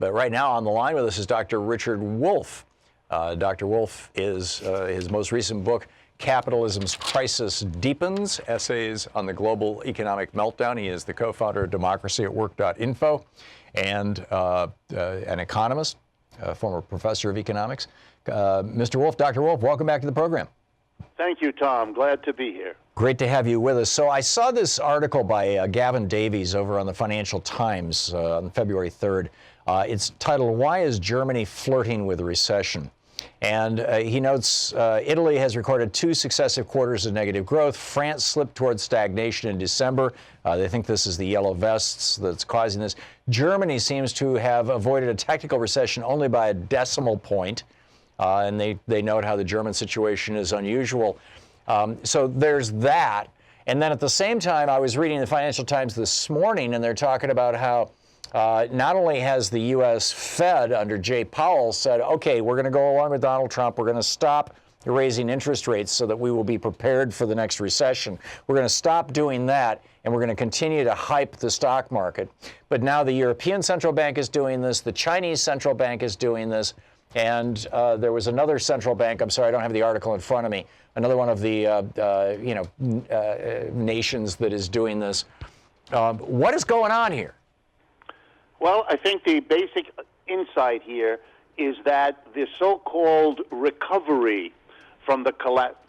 But right now on the line with us is Dr. Richard Wolff. Dr. Wolff is his most recent book, Capitalism's Crisis Deepens, Essays on the Global Economic Meltdown. He is the co-founder of democracyatwork.info and an economist, a former professor of economics. Mr. Wolff, Dr. Wolff, welcome back to the program. Thank you, Tom. Glad to be here. Great to have you with us. So I saw this article by Gavin Davies over on the Financial Times on February 3rd. It's titled, "Why is Germany Flirting with Recession?" And he notes Italy has recorded 2 successive quarters of negative growth. France slipped towards stagnation in December. They think this is the yellow vests that's causing this. Germany seems to have avoided a technical recession only by a decimal point. And they note how the German situation is unusual. So there's that. And then at the same time, I was reading the Financial Times this morning, and they're talking about how not only has the U.S. Fed under Jay Powell said, okay, we're going to go along with Donald Trump. We're going to stop raising interest rates so that we will be prepared for the next recession. We're going to stop doing that, and we're going to continue to hype the stock market. But now the European Central Bank is doing this. The Chinese Central Bank is doing this. And there was another central bank, I'm sorry, I don't have the article in front of me, another one of the nations that is doing this. What is going on here? Well, I think the basic insight here is that the so-called recovery from the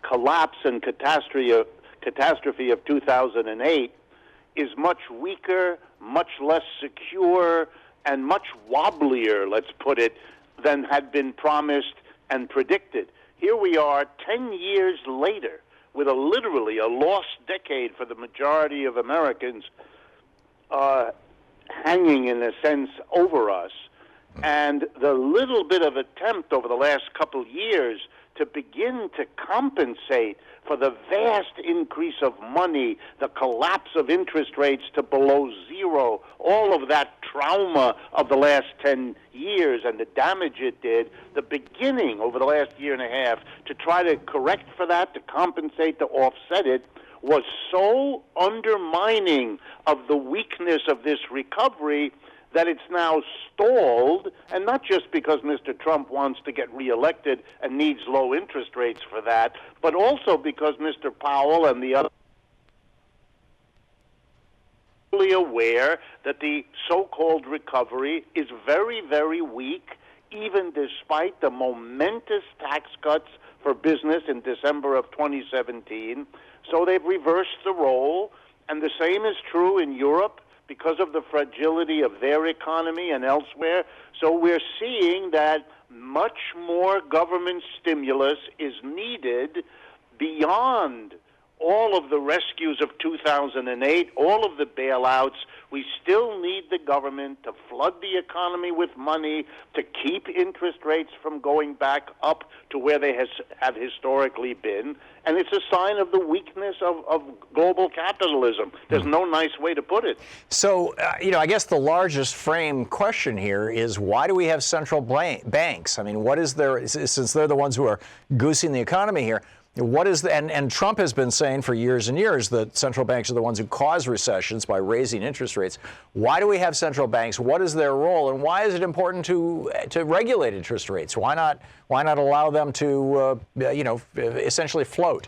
collapse and catastrophe of 2008 is much weaker, much less secure, and much wobblier, let's put it, than had been promised and predicted. Here we are 10 years later with literally a lost decade for the majority of Americans hanging, in a sense, over us. And the little bit of attempt over the last couple years to begin to compensate for the vast increase of money, the collapse of interest rates to below zero, all of that trauma of the last 10 years and the damage it did, the beginning over the last year and a half to try to correct for that, to compensate, to offset it, was so undermining of the weakness of this recovery that it's now stalled, and not just because Mr. Trump wants to get reelected and needs low interest rates for that, but also because Mr. Powell and the other are fully aware that the so-called recovery is very, very weak, even despite the momentous tax cuts for business in December of 2017. So they've reversed the role, and the same is true in Europe, because of the fragility of their economy and elsewhere. So we're seeing that much more government stimulus is needed beyond all of the rescues of 2008, all of the bailouts. We still need the government to flood the economy with money, to keep interest rates from going back up to where they have historically been. And it's a sign of the weakness of global capitalism. There's no nice way to put it. So, I guess the largest frame question here is, why do we have central banks? I mean, what is there, since they're the ones who are goosing the economy here, what is and Trump has been saying for years and years that central banks are the ones who cause recessions by raising interest rates. Why do we have central banks? What is their role, and why is it important to regulate interest rates? Why not allow them to essentially float?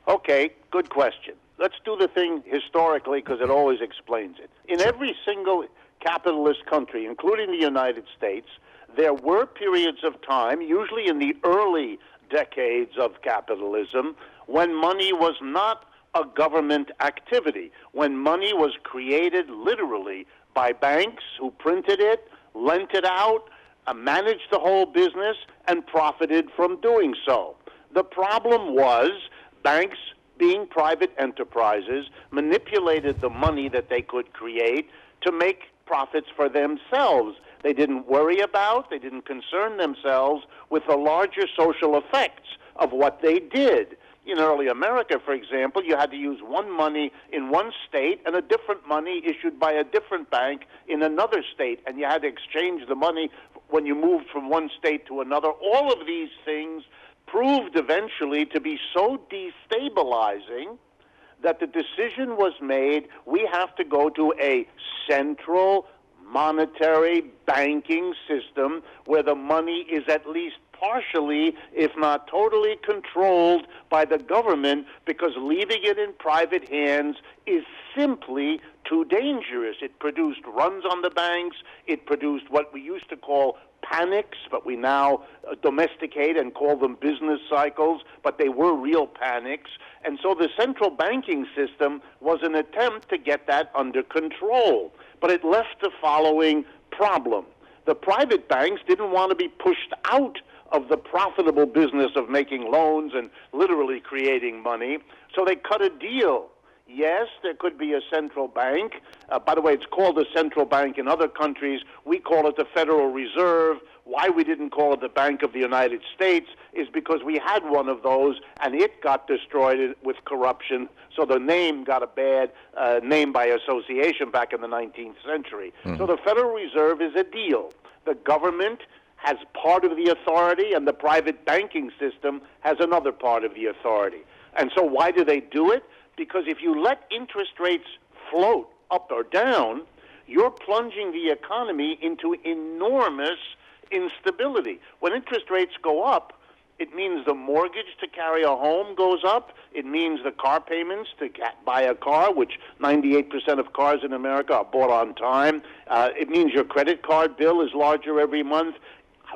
Okay, good question. Let's do the thing historically, because it always explains it. In every single capitalist country, including the United States, there were periods of time, usually in the early decades of capitalism, when money was not a government activity, when money was created literally by banks who printed it, lent it out, managed the whole business, and profited from doing so. The problem was banks, being private enterprises, manipulated the money that they could create to make profits for themselves. They didn't worry about, they didn't concern themselves with the larger social effects of what they did. In early America, for example, you had to use one money in one state and a different money issued by a different bank in another state, and you had to exchange the money when you moved from one state to another. All of these things proved eventually to be so destabilizing that the decision was made, we have to go to a central monetary banking system where the money is at least partially, if not totally, controlled by the government, because leaving it in private hands is simply too dangerous. It produced runs on the banks. It produced what we used to call panics, but we now domesticate and call them business cycles, but they were real panics. And so the central banking system was an attempt to get that under control. But it left the following problem. The private banks didn't want to be pushed out of the profitable business of making loans and literally creating money, so they cut a deal. Yes, there could be a central bank. By the way, it's called a central bank in other countries. We call it the Federal Reserve. Why we didn't call it the Bank of the United States is because we had one of those, and it got destroyed with corruption, so the name got a bad name by association back in the 19th century. So the Federal Reserve is a deal. The government has part of the authority, and the private banking system has another part of the authority. And so why do they do it? Because if you let interest rates float up or down, you're plunging the economy into enormous instability. When interest rates go up, it means the mortgage to carry a home goes up. It means the car payments to buy a car, which 98% of cars in America are bought on time. It means your credit card bill is larger every month.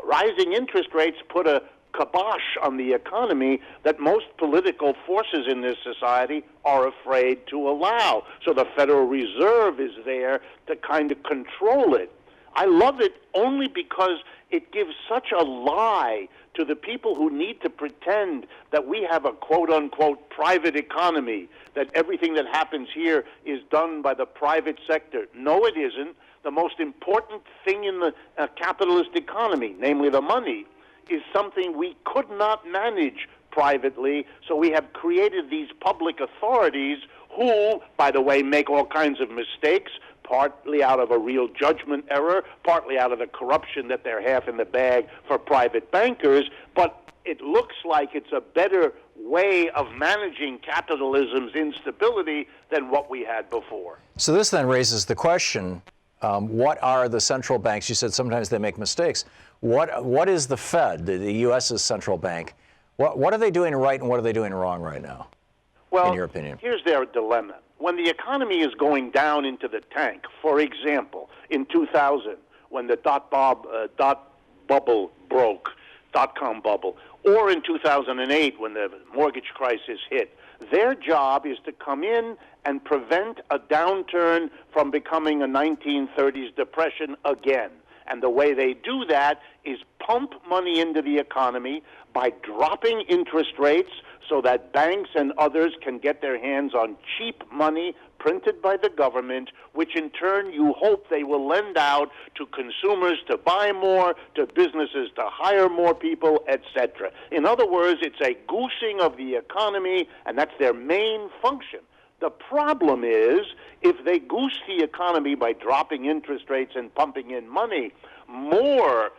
Rising interest rates put a kibosh on the economy that most political forces in this society are afraid to allow. So the Federal Reserve is there to kind of control it. I love it only because it gives such a lie to the people who need to pretend that we have a quote-unquote private economy, that everything that happens here is done by the private sector. No, it isn't. The most important thing in the capitalist economy, namely the money, is something we could not manage privately, so we have created these public authorities who, by the way, make all kinds of mistakes, partly out of a real judgment error, partly out of the corruption that they're half in the bag for private bankers, but it looks like it's a better way of managing capitalism's instability than what we had before. So this then raises the question, what are the central banks? You said sometimes they make mistakes. What is the Fed, the U.S.'s central bank? What are they doing right and what are they doing wrong right now, in your opinion? Here's their dilemma. When the economy is going down into the tank, for example, in 2000, when the dot bubble broke, dot-com bubble, or in 2008 when the mortgage crisis hit, their job is to come in and prevent a downturn from becoming a 1930s depression again. And the way they do that is pump money into the economy by dropping interest rates so that banks and others can get their hands on cheap money printed by the government, which in turn you hope they will lend out to consumers to buy more, to businesses to hire more people, etc. In other words, it's a goosing of the economy, and that's their main function. The problem is, if they goose the economy by dropping interest rates and pumping in money more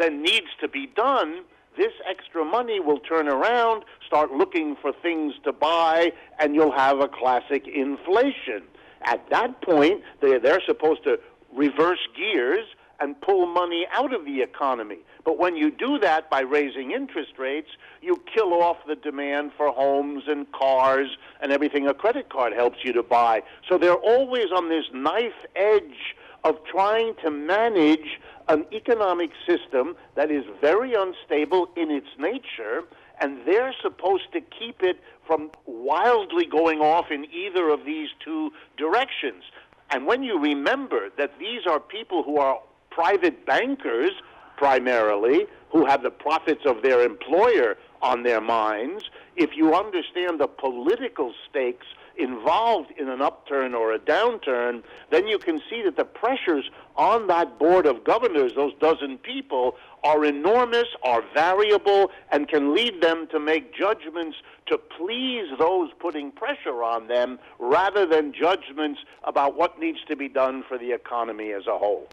than needs to be done, this extra money will turn around, start looking for things to buy, and you'll have a classic inflation. At that point, they're supposed to reverse gears and pull money out of the economy. But when you do that by raising interest rates, you kill off the demand for homes and cars and everything a credit card helps you to buy. So they're always on this knife edge of trying to manage an economic system that is very unstable in its nature, and they're supposed to keep it from wildly going off in either of these two directions. And when you remember that these are people who are private bankers, primarily, who have the profits of their employer on their minds, if you understand the political stakes involved in an upturn or a downturn, then you can see that the pressures on that board of governors, those dozen people, are enormous, are variable, and can lead them to make judgments to please those putting pressure on them rather than judgments about what needs to be done for the economy as a whole.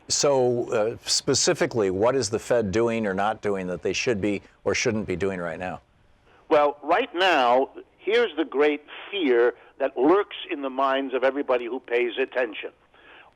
So specifically, what is the Fed doing or not doing that they should be or shouldn't be doing right now? Well, right now, here's the great fear that lurks in the minds of everybody who pays attention.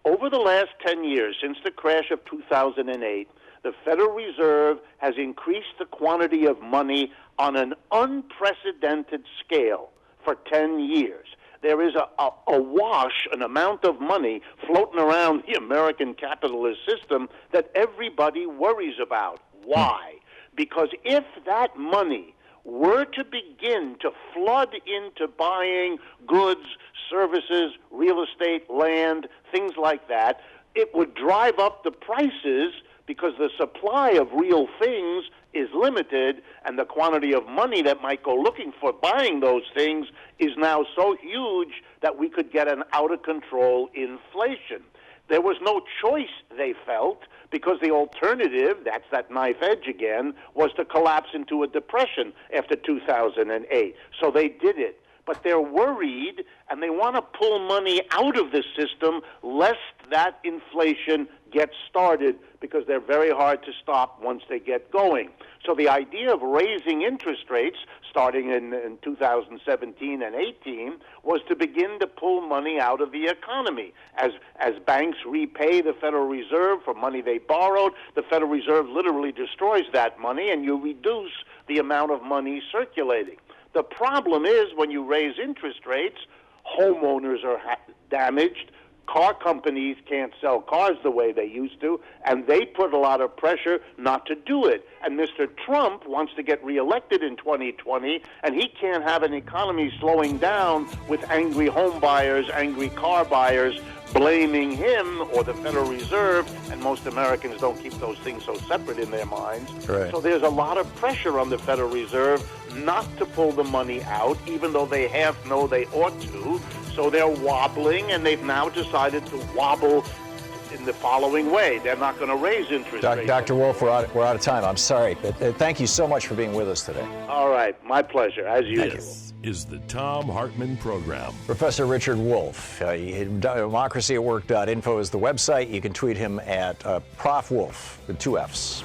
Over the last 10 years, since the crash of 2008, the Federal Reserve has increased the quantity of money on an unprecedented scale for 10 years. There is a wash, an amount of money floating around the American capitalist system that everybody worries about. Why? Because if that money were to begin to flood into buying goods, services, real estate, land, things like that, it would drive up the prices because the supply of real things is limited, and the quantity of money that might go looking for buying those things is now so huge that we could get an out-of-control inflation. There was no choice, they felt, because the alternative, that's that knife edge again, was to collapse into a depression after 2008. So they did it. But they're worried, and they want to pull money out of the system lest that inflation gets started, because they're very hard to stop once they get going. So the idea of raising interest rates starting in 2017 and 18 was to begin to pull money out of the economy. As banks repay the Federal Reserve for money they borrowed, the Federal Reserve literally destroys that money, and you reduce the amount of money circulating. The problem is when you raise interest rates, homeowners are damaged, car companies can't sell cars the way they used to, and they put a lot of pressure not to do it. And Mr. Trump wants to get reelected in 2020, and he can't have an economy slowing down with angry home buyers, angry car buyers, blaming him or the Federal Reserve, and most Americans don't keep those things so separate in their minds. Right. So there's a lot of pressure on the Federal Reserve not to pull the money out, even though they half know they ought to. So they're wobbling, and they've now decided to wobble in the following way. They're not going to raise interest rates. Dr. Wolff, we're out of time. I'm sorry, but thank you so much for being with us today. All right, my pleasure, as usual. This is the Thom Hartmann Program. Professor Richard Wolff, democracyatwork.info is the website. You can tweet him at Prof. Wolff with 2 Fs.